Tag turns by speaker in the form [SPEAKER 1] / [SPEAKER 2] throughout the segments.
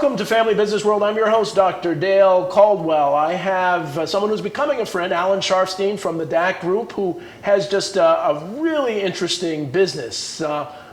[SPEAKER 1] Welcome to Family Business World. I'm your host, Dr. Dale Caldwell. I have someone who's becoming a friend, Alan Scharfstein from the DAK Group, who has just a really interesting business.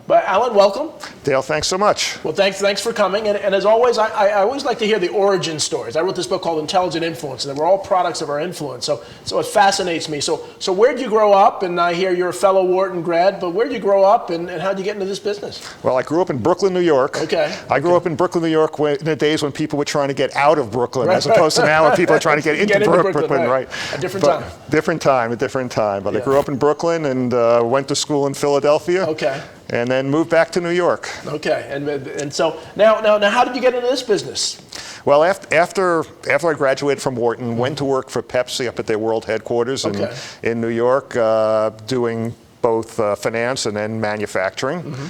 [SPEAKER 1] But Alan, welcome.
[SPEAKER 2] Dale, thanks so much.
[SPEAKER 1] Well, thanks for coming. And as always, I always like to hear the origin stories. I wrote this book called Intelligent Influence, and we're all products of our influence. So it fascinates me. So where'd you grow up? And I hear you're a fellow Wharton grad, but where'd you grow up and how'd you get into this business?
[SPEAKER 2] Well, I grew up in Brooklyn, New York.
[SPEAKER 1] Okay.
[SPEAKER 2] I grew up in Brooklyn, New York in the days when people were trying to get out of Brooklyn, as opposed to now when people are trying to get into Brooklyn, right?
[SPEAKER 1] A different time.
[SPEAKER 2] A different time. But yeah. I grew up in Brooklyn and went to school in Philadelphia.
[SPEAKER 1] Okay.
[SPEAKER 2] And then moved back to New York.
[SPEAKER 1] Okay, and so now, how did you get into this business?
[SPEAKER 2] Well, after I graduated from Wharton, went to work for Pepsi up at their world headquarters in New York, doing both finance and then manufacturing. Mm-hmm.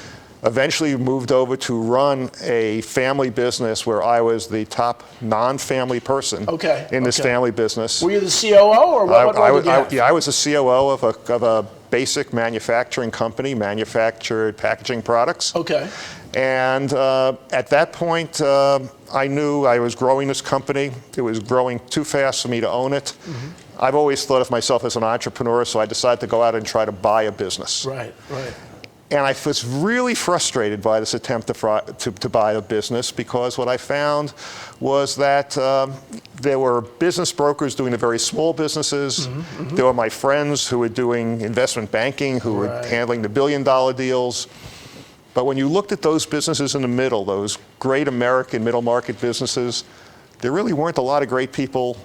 [SPEAKER 2] Eventually moved over to run a family business where I was the top non-family person in this family business.
[SPEAKER 1] Were you the COO or what role did you have?
[SPEAKER 2] Yeah, I was the COO of a basic manufacturing company, manufactured packaging products.
[SPEAKER 1] Okay.
[SPEAKER 2] And at that point, I knew I was growing this company. It was growing too fast for me to own it. Mm-hmm. I've always thought of myself as an entrepreneur, so I decided to go out and try to buy a business.
[SPEAKER 1] Right.
[SPEAKER 2] And I was really frustrated by this attempt to buy a business, because what I found was that there were business brokers doing the very small businesses. Mm-hmm, mm-hmm. There were my friends who were doing investment banking, who were handling the billion-dollar deals. But when you looked at those businesses in the middle, those great American middle market businesses, there really weren't a lot of great people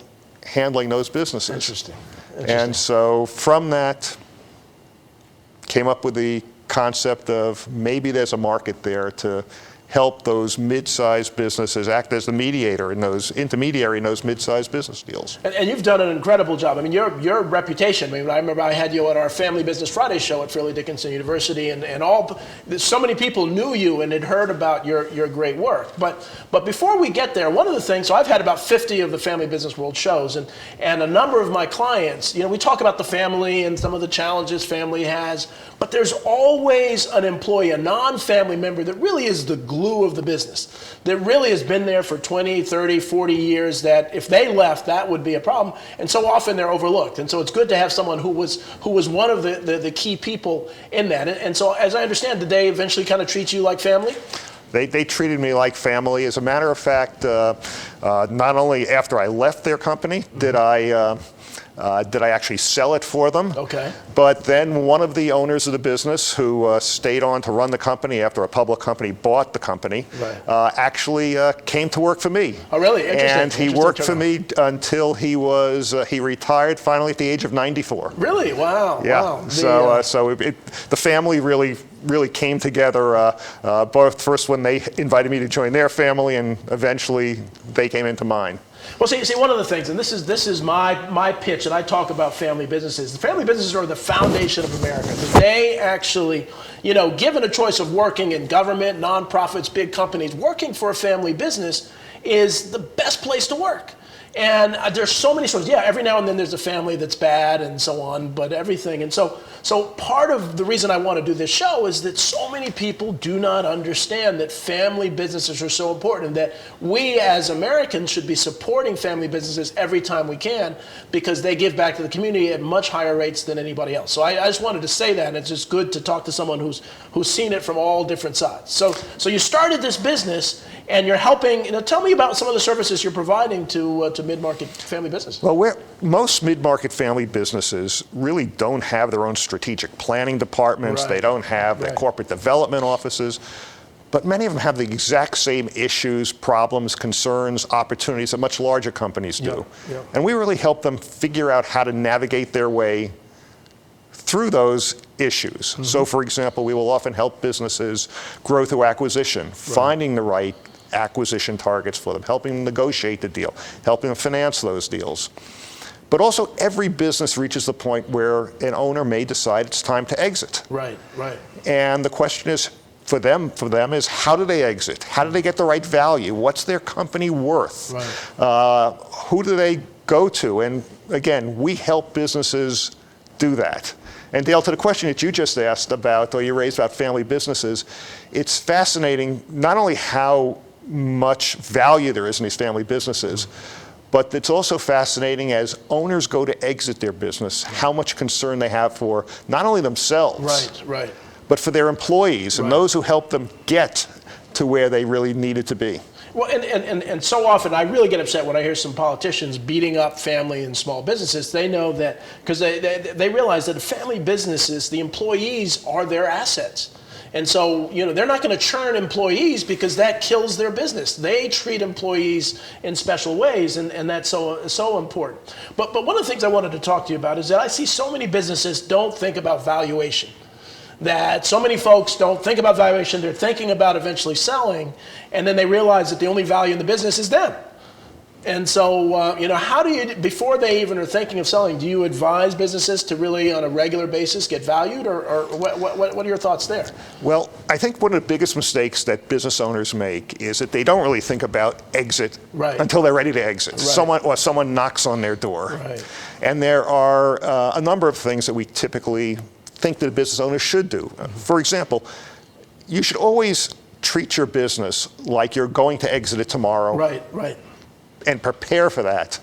[SPEAKER 2] handling those businesses.
[SPEAKER 1] Interesting.
[SPEAKER 2] And so from that came up with the concept of maybe there's a market there to help those mid-sized businesses act as the mediator in those intermediary in those mid-sized business deals.
[SPEAKER 1] And you've done an incredible job. I mean, your reputation. I mean, I remember I had you at our Family Business Friday show at Fairleigh Dickinson University, and so many people knew you and had heard about your great work. But before we get there, one of the things. So I've had about 50 of the Family Business World shows, and a number of my clients. We talk about the family and some of the challenges family has, but there's always an employee, a non-family member that really is the glue of the business, that really has been there for 20, 30, 40 years, that if they left, that would be a problem. And so often they're overlooked. And so it's good to have someone who was one of the key people in that. And so as I understand, did they eventually kind of treat you like family?
[SPEAKER 2] They treated me like family. As a matter of fact, not only after I left their company did I actually sell it for them.
[SPEAKER 1] Okay.
[SPEAKER 2] But then one of the owners of the business, who stayed on to run the company after a public company bought the company, actually came to work for me.
[SPEAKER 1] Oh, really? Interesting.
[SPEAKER 2] And he worked for me until he retired finally at the age of 94.
[SPEAKER 1] Really? Wow.
[SPEAKER 2] Yeah.
[SPEAKER 1] Wow.
[SPEAKER 2] So the family really came together, both first when they invited me to join their family, and eventually they came into mine.
[SPEAKER 1] Well, see, one of the things, and this is my pitch, and I talk about family businesses. The family businesses are the foundation of America. They actually, given a choice of working in government, nonprofits, big companies, working for a family business is the best place to work. And there's so many stories. Yeah, every now and then there's a family that's bad and so on, but everything. And so part of the reason I want to do this show is that so many people do not understand that family businesses are so important, and that we as Americans should be supporting family businesses every time we can, because they give back to the community at much higher rates than anybody else. So I just wanted to say that, and it's just good to talk to someone who's seen it from all different sides. So you started this business, and you're helping. Tell me about some of the services you're providing to mid-market family business.
[SPEAKER 2] Well, most mid-market family businesses really don't have their own strategic planning departments. They don't have their corporate development offices. But many of them have the exact same issues, problems, concerns, opportunities that much larger companies do. And we really help them figure out how to navigate their way through those issues. Mm-hmm. So, for example, we will often help businesses grow through acquisition, finding the right acquisition targets for them, helping them negotiate the deal, helping them finance those deals. But also, every business reaches the point where an owner may decide it's time to exit.
[SPEAKER 1] Right.
[SPEAKER 2] And the question is, for them is, how do they exit? How do they get the right value? What's their company worth? Who do they go to? And again, we help businesses do that. And Dale, to the question that you just asked about, or you raised about family businesses, it's fascinating not only how much value there is in these family businesses. But it's also fascinating as owners go to exit their business, how much concern they have for not only themselves, but for their employees and those who help them get to where they really needed to be.
[SPEAKER 1] Well, and so often I really get upset when I hear some politicians beating up family and small businesses. They know that, because they realize that the family businesses, the employees are their assets. And so, they're not going to churn employees because that kills their business. They treat employees in special ways, and that's so important. But one of the things I wanted to talk to you about is that I see so many businesses don't think about valuation. That so many folks don't think about valuation, they're thinking about eventually selling, and then they realize that the only value in the business is them. And so, how do you, before they even are thinking of selling, do you advise businesses to really, on a regular basis, get valued, or what are your thoughts there?
[SPEAKER 2] Well, I think one of the biggest mistakes that business owners make is that they don't really think about exit until they're ready to exit. Someone knocks on their door. And there are a number of things that we typically think that a business owner should do. For example, you should always treat your business like you're going to exit it tomorrow. And prepare for that.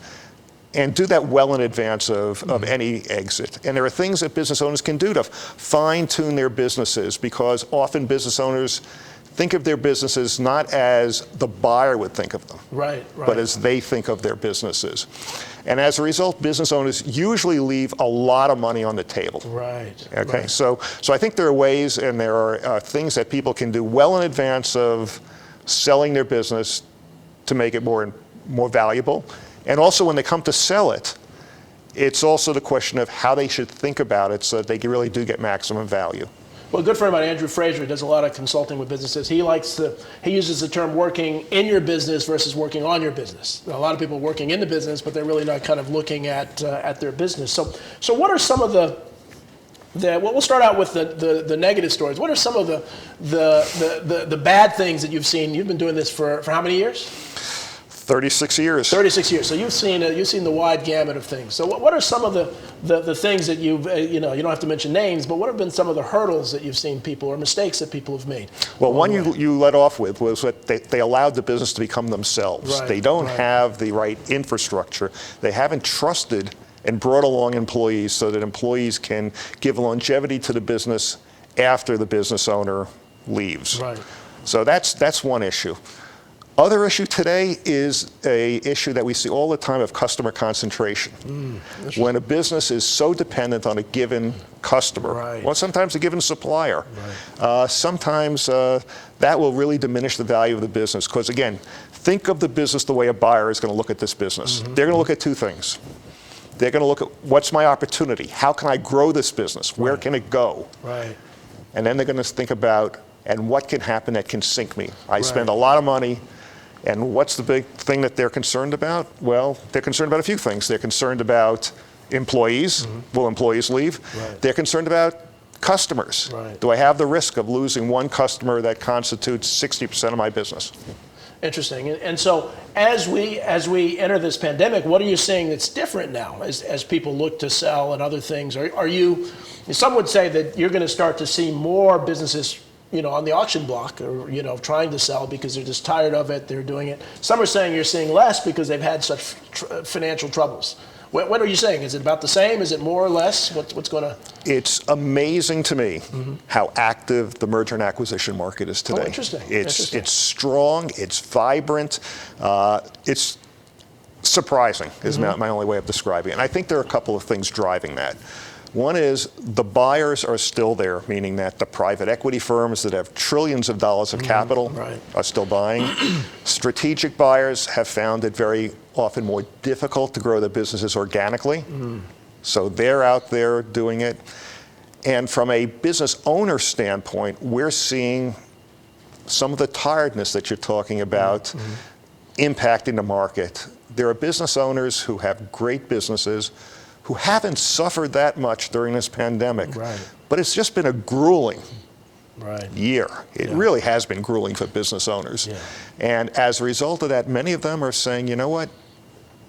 [SPEAKER 2] And do that well in advance of any exit. And there are things that business owners can do to fine-tune their businesses, because often business owners think of their businesses not as the buyer would think of them, but as they think of their businesses. And as a result, business owners usually leave a lot of money on the table. So I think there are ways and there are things that people can do well in advance of selling their business to make it more valuable. And also when they come to sell it, it's also the question of how they should think about it so that they really do get maximum value.
[SPEAKER 1] Well, a good friend of mine, Andrew Fraser, does a lot of consulting with businesses. He uses the term working in your business versus working on your business. A lot of people are working in the business, but they're really not kind of looking at their business. So what are some of we'll start out with the negative stories. What are some of the bad things that you've seen? You've been doing this for how many years?
[SPEAKER 2] 36 years.
[SPEAKER 1] 36 years. So you've seen the wide gamut of things. So what are some of the things that you've, you don't have to mention names, but what have been some of the hurdles that you've seen people, or mistakes that people have made?
[SPEAKER 2] Well, one you led off with was that they allowed the business to become themselves. They don't have the right infrastructure. They haven't trusted and brought along employees so that employees can give longevity to the business after the business owner leaves. So that's one issue. Other issue today is a issue that we see all the time of customer concentration. When a business is so dependent on a given customer, or sometimes a given supplier, sometimes that will really diminish the value of the business. Because again, think of the business the way a buyer is going to look at this business. They're going to look at two things. They're going to look at what's my opportunity? How can I grow this business? Where can it go? And then they're going to think about, and what can happen that can sink me? I spend a lot of money. And what's the big thing that they're concerned about? Well, they're concerned about a few things. They're concerned about employees. Will employees leave? They're concerned about customers. Do I have the risk of losing one customer that constitutes 60% of my business?
[SPEAKER 1] Interesting. And so as we enter this pandemic, what are you seeing that's different now as people look to sell and other things? Are you, some would say that you're going to start to see more businesses on the auction block, or, trying to sell because they're just tired of it, they're doing it. Some are saying you're seeing less because they've had such financial troubles. What are you saying? Is it about the same? Is it more or less? What's going to? It's
[SPEAKER 2] amazing to me how active the merger and acquisition market is today.
[SPEAKER 1] Oh, interesting.
[SPEAKER 2] It's strong, it's vibrant, it's surprising is my only way of describing it. And I think there are a couple of things driving that. One is the buyers are still there, meaning that the private equity firms that have trillions of dollars of capital are still buying. Strategic buyers have found it very often more difficult to grow their businesses organically. So they're out there doing it. And from a business owner standpoint, we're seeing some of the tiredness that you're talking about impacting the market. There are business owners who have great businesses who haven't suffered that much during this pandemic. But it's just been a grueling year. It really has been grueling for business owners. And as a result of that, many of them are saying, you know what,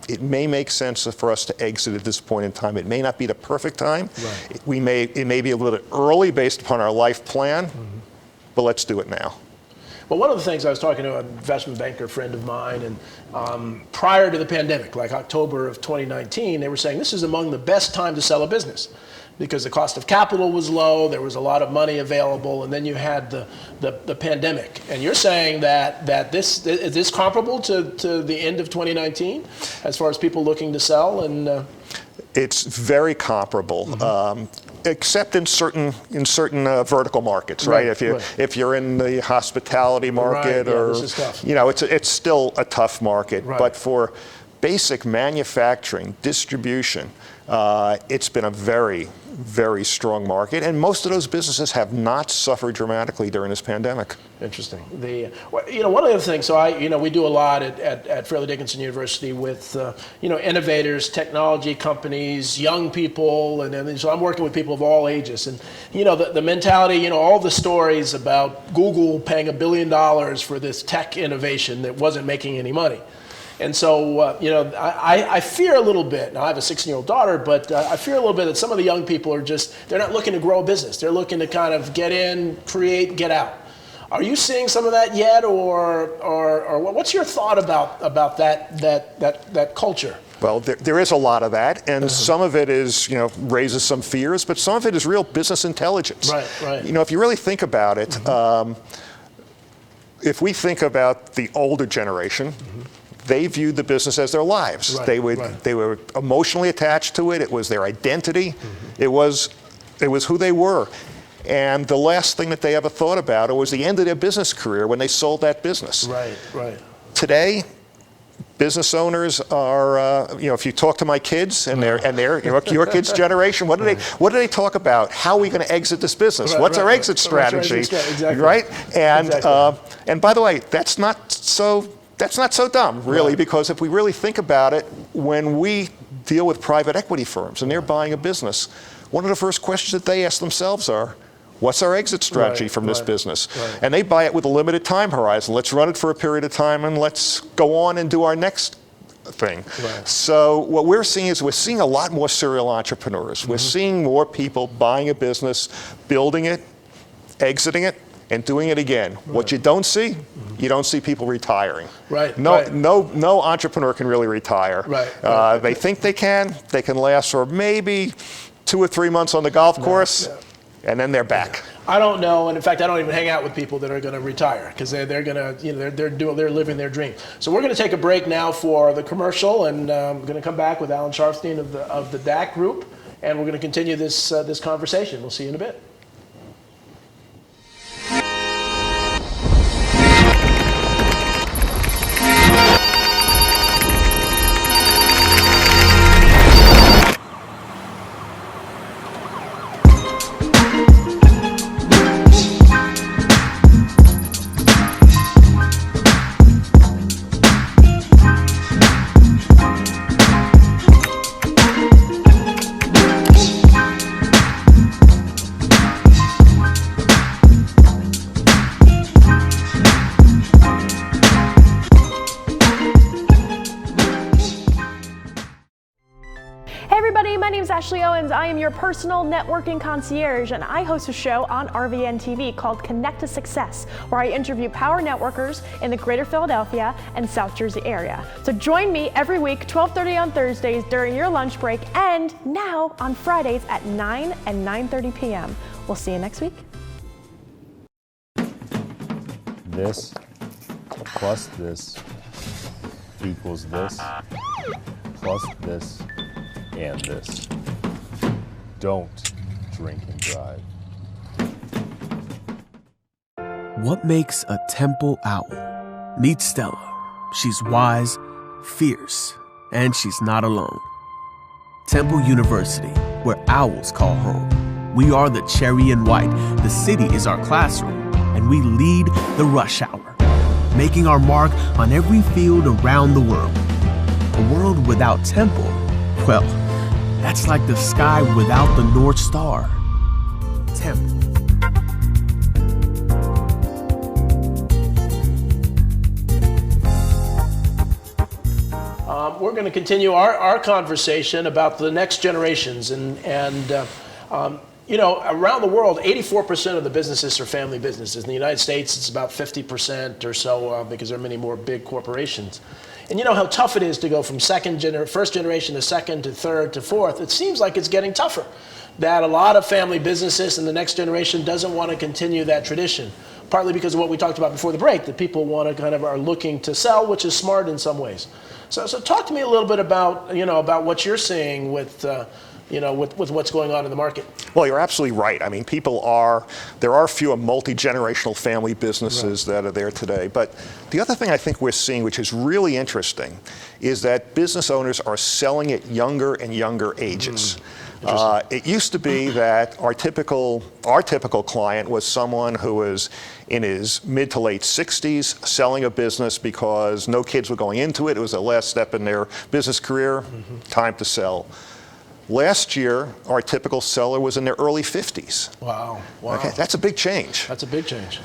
[SPEAKER 2] it may make sense for us to exit at this point in time. It may not be the perfect time. It may be a little bit early based upon our life plan, but let's do it now.
[SPEAKER 1] But one of the things, I was talking to an investment banker friend of mine, and prior to the pandemic, like October of 2019, they were saying this is among the best time to sell a business, because the cost of capital was low, there was a lot of money available, and then you had the pandemic. And you're saying that this is this comparable to the end of 2019 as far as people looking to sell? And
[SPEAKER 2] it's very comparable. Except in certain vertical markets, right? If you're in the hospitality market,
[SPEAKER 1] this is tough.
[SPEAKER 2] It's still a tough market.
[SPEAKER 1] Right.
[SPEAKER 2] But for basic manufacturing, distribution, it's been a very, very strong market, and most of those businesses have not suffered dramatically during this pandemic.
[SPEAKER 1] Interesting. One of the things, so we do a lot at Fairleigh Dickinson University with innovators, technology companies, young people, and so I'm working with people of all ages, and the mentality, all the stories about Google paying $1 billion for this tech innovation that wasn't making any money. And so, I fear a little bit. Now, I have a 16-year-old daughter, but I fear a little bit that some of the young people are they're not looking to grow a business. They're looking to kind of get in, create, get out. Are you seeing some of that yet, or what's your thought about that culture?
[SPEAKER 2] Well, there is a lot of that, and some of it is, raises some fears, but some of it is real business intelligence.
[SPEAKER 1] Right.
[SPEAKER 2] If you really think about it, if we think about the older generation, they viewed the business as their lives.
[SPEAKER 1] Right,
[SPEAKER 2] they were emotionally attached to it. It was their identity. It was who they were. And the last thing that they ever thought about was the end of their business career when they sold that business.
[SPEAKER 1] Right.
[SPEAKER 2] Today, business owners are, if you talk to my kids and your kids' generation, what do they talk about? How are we going to exit this business? What's our exit strategy?
[SPEAKER 1] Exactly.
[SPEAKER 2] Right? And by the way, that's not so dumb, really, because if we really think about it, when we deal with private equity firms and they're buying a business, one of the first questions that they ask themselves are, what's our exit strategy from this business?
[SPEAKER 1] Right.
[SPEAKER 2] And they buy it with a limited time horizon. Let's run it for a period of time and let's go on and do our next thing.
[SPEAKER 1] Right.
[SPEAKER 2] So what we're seeing a lot more serial entrepreneurs. We're seeing more people buying a business, building it, exiting it, and doing it again. Right. What you don't see people retiring.
[SPEAKER 1] Right.
[SPEAKER 2] No entrepreneur can really retire.
[SPEAKER 1] Right.
[SPEAKER 2] They think they can last for maybe 2 or 3 months on the golf course, and then they're back.
[SPEAKER 1] I don't know, and in fact, I don't even hang out with people that are going to retire, because they're going to, they're living their dream. So we're going to take a break now for the commercial, and we're going to come back with Alan Scharfstein of the DAK Group, and we're going to continue this conversation. We'll see you in a bit.
[SPEAKER 3] I am your personal networking concierge, and I host a show on RVN TV called Connect to Success, where I interview power networkers in the greater Philadelphia and South Jersey area. So join me every week, 12:30 on Thursdays during your lunch break, and now on Fridays at 9 and 9:30 p.m. We'll see you next week.
[SPEAKER 4] This plus this equals this plus this and this. Don't drink and drive.
[SPEAKER 5] What makes a temple owl? Meet Stella. She's wise, fierce, and she's not alone. Temple University, where owls call home. We are the cherry and white. The city is our classroom, and we lead the rush hour, making our mark on every field around the world. A world without Temple, well, that's like the sky without the North Star. Temple.
[SPEAKER 1] We're going to continue our conversation about the next generations, and you know, around the world, 84% of the businesses are family businesses. In the United States, it's about 50% or so because there are many more big corporations. And you know how tough it is to go from first generation to second to third to fourth. It seems like it's getting tougher. That a lot of family businesses and the next generation doesn't want to continue that tradition. Partly because of what we talked about before the break, that people want to are looking to sell, which is smart in some ways. So talk to me a little bit about, about what you're seeing with what's going on in the market.
[SPEAKER 2] Well, you're absolutely right. I mean, there are few multi-generational family businesses that are there today. But the other thing I think we're seeing, which is really interesting, is that business owners are selling at younger and younger ages. It used to be that our typical client was someone who was in his mid to late 60s selling a business because no kids were going into it. It was the last step in their business career, time to sell. Last year, our typical seller was in their early 50s.
[SPEAKER 1] Wow.
[SPEAKER 2] Okay, that's a big change.
[SPEAKER 1] That's a big change.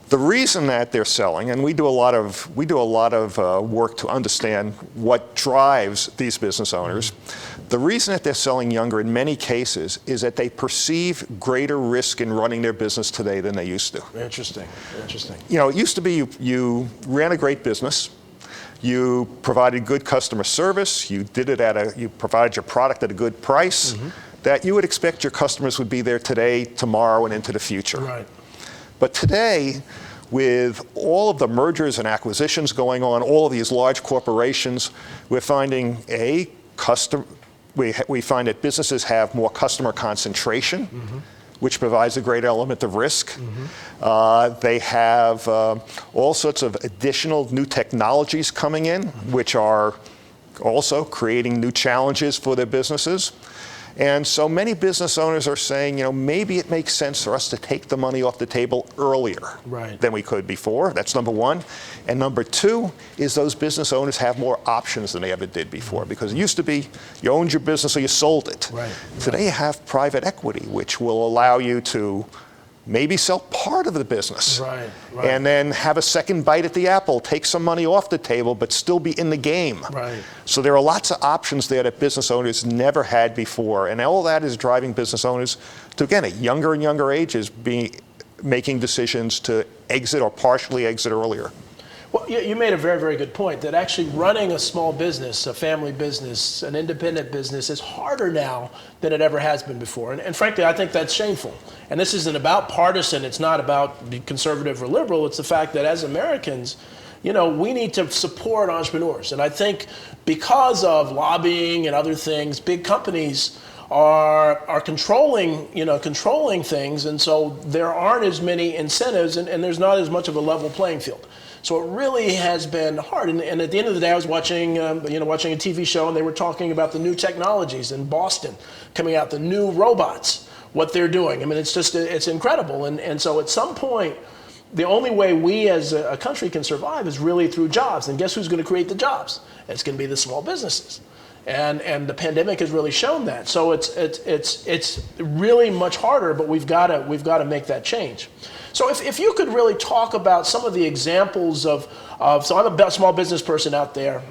[SPEAKER 2] The reason that they're selling, and we do a lot of work to understand what drives these business owners. The reason that they're selling younger in many cases is that they perceive greater risk in running their business today than they used to.
[SPEAKER 1] Interesting.
[SPEAKER 2] You know, it used to be you ran a great business. You provided good customer service. You provided your product at a good price. That you would expect your customers would be there today, tomorrow, and into the future.
[SPEAKER 1] Right.
[SPEAKER 2] But today, with all of the mergers and acquisitions going on, all of these large corporations, we're finding we find that businesses have more customer concentration, which provides a great element of risk. They have all sorts of additional new technologies coming in, which are also creating new challenges for their businesses. And so many business owners are saying, maybe it makes sense for us to take the money off the table earlier than we could before. That's number one. And number two is those business owners have more options than they ever did before. Because it used to be you owned your business or you sold it. Today you have private equity, which will allow you to maybe sell part of the business and then have a second bite at the apple, take some money off the table, but still be in the game. So there are lots of options there that business owners never had before. And all that is driving business owners to, again, at younger and younger ages, making decisions to exit or partially exit earlier.
[SPEAKER 1] Well, you made a very, very good point that actually running a small business, a family business, an independent business is harder now than it ever has been before. And frankly, I think that's shameful. And this isn't about partisan. It's not about being conservative or liberal. It's the fact that as Americans, we need to support entrepreneurs. And I think because of lobbying and other things, big companies are controlling things. And so there aren't as many incentives and there's not as much of a level playing field. So it really has been hard. And at the end of the day, I was watching a TV show, and they were talking about the new technologies in Boston coming out, the new robots, what they're doing. I mean, it's incredible. And so at some point, the only way we as a country can survive is really through jobs. And guess who's going to create the jobs? It's going to be the small businesses. And the pandemic has really shown that. So it's really much harder, but we've got to make that change. So if you could really talk about some of the examples so I'm a small business person out there.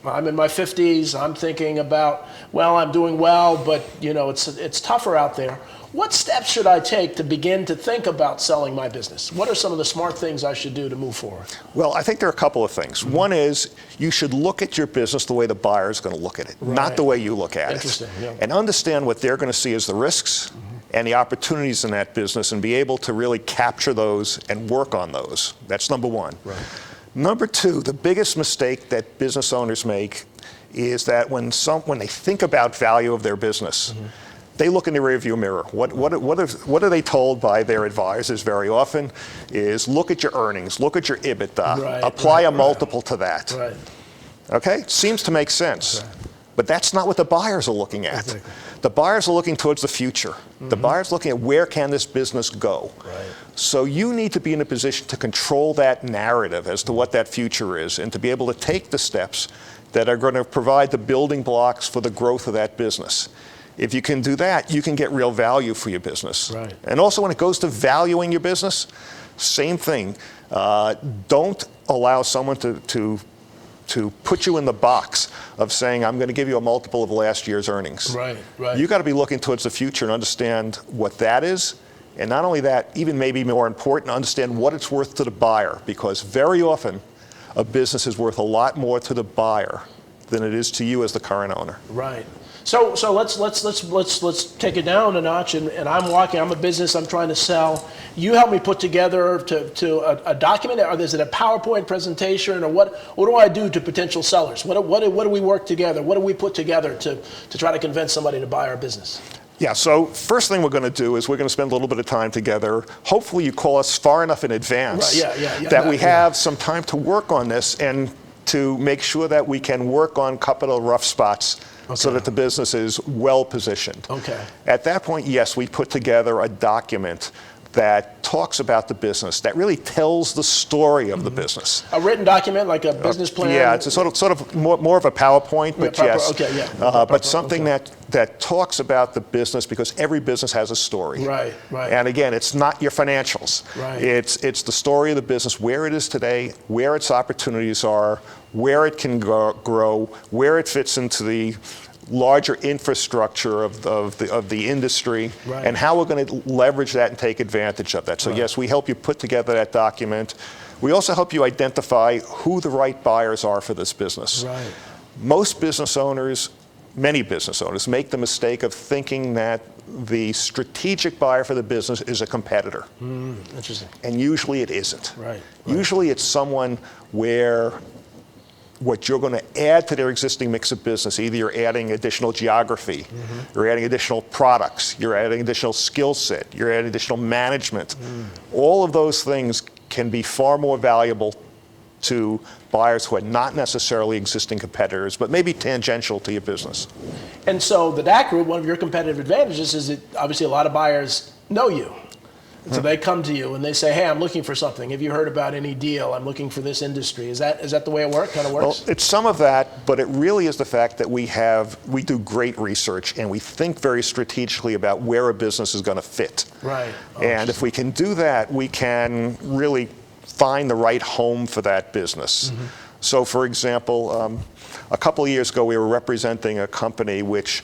[SPEAKER 1] I'm in my 50s. I'm thinking about, I'm doing well, but it's tougher out there. What steps should I take to begin to think about selling my business? What are some of the smart things I should do to move forward?
[SPEAKER 2] Well, I think there are a couple of things. One is you should look at your business the way the buyer is going to look at it, not the way you look at it. And understand what they're going to see as the risks and the opportunities in that business and be able to really capture those and work on those. That's number one. Number two, the biggest mistake that business owners make is that when they think about value of their business, they look in the rearview mirror. What are they told by their advisors very often is look at your earnings, look at your EBITDA, apply a multiple to that. Okay? Seems to make sense. But that's not what the buyers are looking at. The buyers are looking towards the future. The buyers are looking at where can this business go. So you need to be in a position to control that narrative as to what that future is and to be able to take the steps that are going to provide the building blocks for the growth of that business. If you can do that, you can get real value for your business. And also when it goes to valuing your business, same thing. Don't allow someone to to put you in the box of saying, I'm going to give you a multiple of last year's earnings.
[SPEAKER 1] Right, right.
[SPEAKER 2] You got to be looking towards the future and understand what that is. And not only that, even maybe more important, understand what it's worth to the buyer, because very often a business is worth a lot more to the buyer than it is to you as the current owner.
[SPEAKER 1] Right. So let's take it down a notch. And I'm a business. I'm trying to sell. You help me put together to a document, or is it a PowerPoint presentation, or what do I do to potential sellers? What do we work together? What do we put together to try to convince somebody to buy our business?
[SPEAKER 2] Yeah, so first thing we're going to do is we're going to spend a little bit of time together. Hopefully you call us far enough in advance that we have some time to work on this and to make sure that we can work on a couple of rough spots so that the business is well positioned.
[SPEAKER 1] Okay.
[SPEAKER 2] At that point, yes, we put together a document that talks about the business, that really tells the story of the business.
[SPEAKER 1] A written document, like a business plan?
[SPEAKER 2] Yeah, it's a sort of more of a PowerPoint, but yes.
[SPEAKER 1] Okay, yeah.
[SPEAKER 2] But something that talks about the business, because every business has a story.
[SPEAKER 1] Right, right.
[SPEAKER 2] And again, it's not your financials.
[SPEAKER 1] Right.
[SPEAKER 2] It's the story of the business, where it is today, where its opportunities are, where it can grow, where it fits into the larger infrastructure of the industry,
[SPEAKER 1] right,
[SPEAKER 2] and how we're going to leverage that and take advantage of that. So yes, we help you put together that document. We also help you identify who the right buyers are for this business.
[SPEAKER 1] Right.
[SPEAKER 2] Most business owners, many business owners, make the mistake of thinking that the strategic buyer for the business is a competitor.
[SPEAKER 1] Interesting.
[SPEAKER 2] And usually it isn't.
[SPEAKER 1] Right.
[SPEAKER 2] Usually it's someone where what you're going to add to their existing mix of business, either you're adding additional geography, you're adding additional products, you're adding additional skill set, you're adding additional management. All of those things can be far more valuable to buyers who are not necessarily existing competitors, but maybe tangential to your business.
[SPEAKER 1] And so the DAK Group, one of your competitive advantages is that obviously a lot of buyers know you. So they come to you and they say, hey, I'm looking for something. Have you heard about any deal? I'm looking for this industry. Is that the way it works?
[SPEAKER 2] Well, it's some of that, but it really is the fact that we do great research and we think very strategically about where a business is going to fit.
[SPEAKER 1] Right.
[SPEAKER 2] And if we can do that, we can really find the right home for that business. So for example, a couple of years ago, we were representing a company which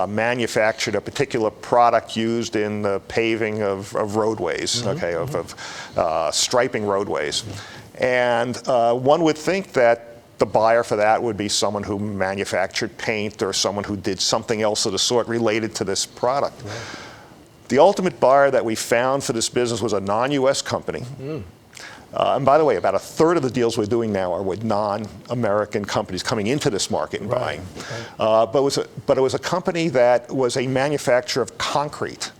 [SPEAKER 2] manufactured a particular product used in the paving of roadways, of striping roadways. And one would think that the buyer for that would be someone who manufactured paint or someone who did something else of the sort related to this product. Right. The ultimate buyer that we found for this business was a non-US company. And by the way, about a third of the deals we're doing now are with non-American companies coming into this market and buying. But it was a company that was a manufacturer of concrete,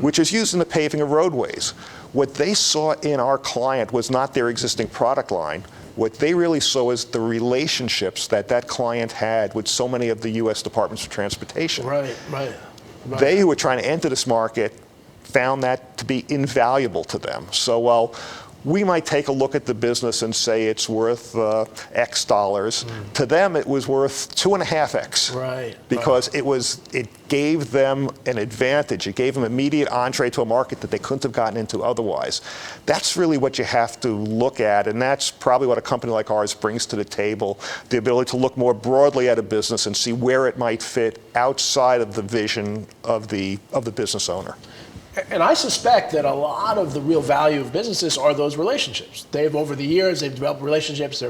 [SPEAKER 2] which is used in the paving of roadways. What they saw in our client was not their existing product line. What they really saw is the relationships that client had with so many of the U.S. Departments of Transportation.
[SPEAKER 1] Right.
[SPEAKER 2] They, who were trying to enter this market, found that to be invaluable to them. So while we might take a look at the business and say it's worth X dollars. To them, it was worth 2.5x.
[SPEAKER 1] Right.
[SPEAKER 2] Because it gave them an advantage. It gave them immediate entree to a market that they couldn't have gotten into otherwise. That's really what you have to look at, and that's probably what a company like ours brings to the table: the ability to look more broadly at a business and see where it might fit outside of the vision of the business owner.
[SPEAKER 1] And I suspect that a lot of the real value of businesses are those relationships. Over the years, they've developed relationships.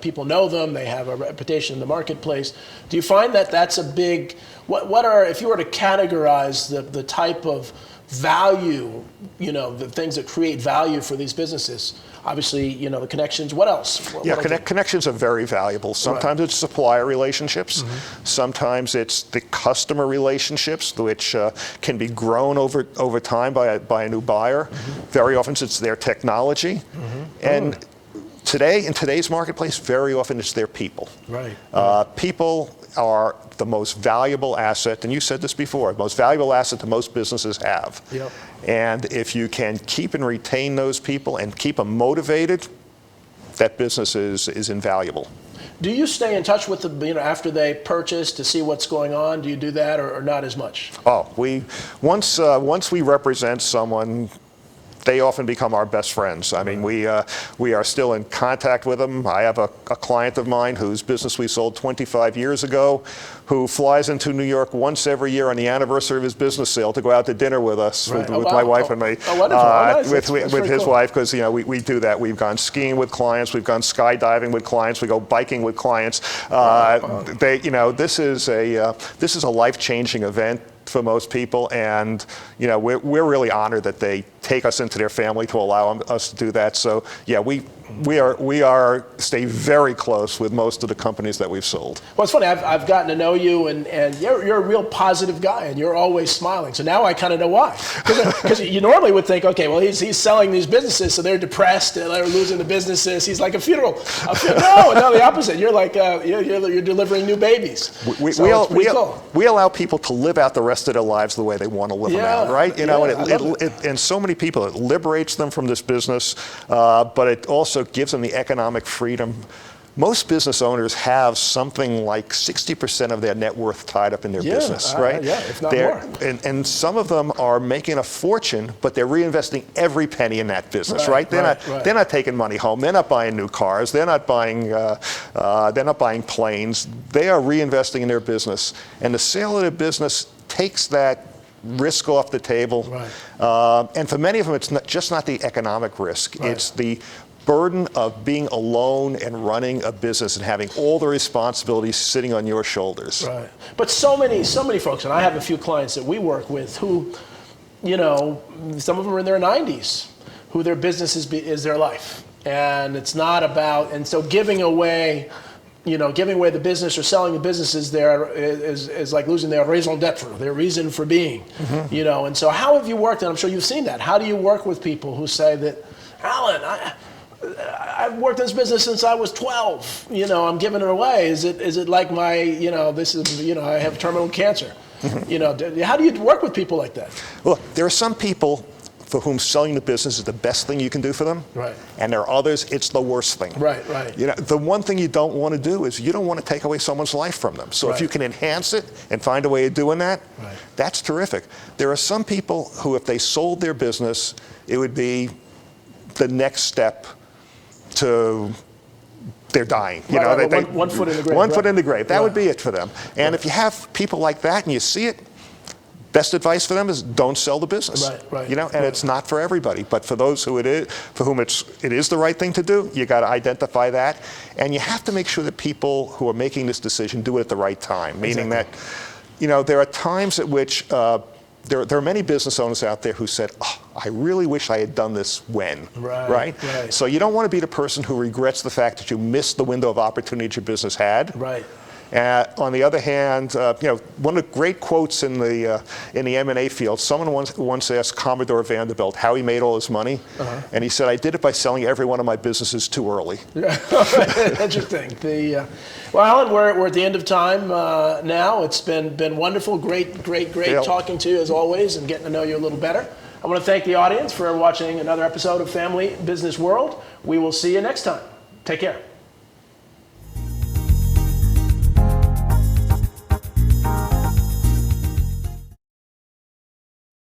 [SPEAKER 1] People know them. They have a reputation in the marketplace. Do you find that that's a big? If you were to categorize the type of value, the things that create value for these businesses? Obviously, the connections. What else?
[SPEAKER 2] Connections are very valuable. Sometimes it's supplier relationships. Sometimes it's the customer relationships, which can be grown over time by a new buyer. Very often it's their technology. And in today's marketplace, very often it's their people.
[SPEAKER 1] Right.
[SPEAKER 2] People are the most valuable asset, and you said this before, the most valuable asset that most businesses have.
[SPEAKER 1] Yep.
[SPEAKER 2] And if you can keep and retain those people and keep them motivated, that business is invaluable.
[SPEAKER 1] Do you stay in touch with them, after they purchase to see what's going on? Do you do that, or not as much?
[SPEAKER 2] Once we represent someone they often become our best friends. I mean, we are still in contact with them. I have a client of mine whose business we sold 25 years ago, who flies into New York once every year on the anniversary of his business sale to go out to dinner with us, with my wife and me, with his wife, because we do that. We've gone skiing with clients, we've gone skydiving with clients, we go biking with clients. This is a life-changing event for most people, and we're really honored that they take us into their family to allow us to do that. So yeah, we stay very close with most of the companies that we've sold.
[SPEAKER 1] Well, it's funny. I've gotten to know you, and you're a real positive guy, and you're always smiling. So now I kind of know why. Because you normally would think, okay, well, he's selling these businesses, so they're depressed and they're losing the businesses. He's like a funeral. No, the opposite. You're like you're delivering new babies.
[SPEAKER 2] We allow people to live out the rest of their lives the way they want to live them out, right? And so many people, it liberates them from this business, but it also gives them the economic freedom. Most business owners have something like 60% of their net worth tied up in their business, right?
[SPEAKER 1] If not more.
[SPEAKER 2] And some of them are making a fortune, but they're reinvesting every penny in that business, right? They're not taking money home. They're not buying new cars. They're not buying planes. They are reinvesting in their business, and the sale of their business takes that risk off the table. And for many of them, it's not the economic risk. It's the burden of being alone and running a business and having all the responsibilities sitting on your shoulders.
[SPEAKER 1] Right. But so many folks, and I have a few clients that we work with who, some of them are in their 90s, who their business is their life. And it's not about, and so giving away the business or selling the businesses there is like losing their raison d'etre, their reason for being. And so how have you worked, and I'm sure you've seen that, how do you work with people who say that, Alan, I've worked in this business since I was 12. I'm giving it away. Is it like my, I have terminal cancer. How do you work with people like that?
[SPEAKER 2] Well, there are some people for whom selling the business is the best thing you can do for them.
[SPEAKER 1] Right.
[SPEAKER 2] And there are others, it's the worst thing.
[SPEAKER 1] Right.
[SPEAKER 2] The one thing you don't want to do is you don't want to take away someone's life from them. So if you can enhance it and find a way of doing that, that's terrific. There are some people who, if they sold their business, it would be the next step to they're dying.
[SPEAKER 1] One foot in the grave.
[SPEAKER 2] One foot in the grave. That would be it for them. And if you have people like that and you see it, best advice for them is don't sell the business. And it's not for everybody, but for those for whom it is the right thing to do, you got to identify that, and you have to make sure that people who are making this decision do it at the right time. Meaning that, there are times at which there are many business owners out there who said, I really wish I had done this when, right? So you don't want to be the person who regrets the fact that you missed the window of opportunity that your business had. On the other hand, one of the great quotes in the M&A field, someone once asked Commodore Vanderbilt how he made all his money, and he said, I did it by selling every one of my businesses too early.
[SPEAKER 1] Interesting. Well, Alan, we're at the end of time now. It's been wonderful, great talking to you as always, and getting to know you a little better. I want to thank the audience for watching another episode of Family Business World. We will see you next time. Take care.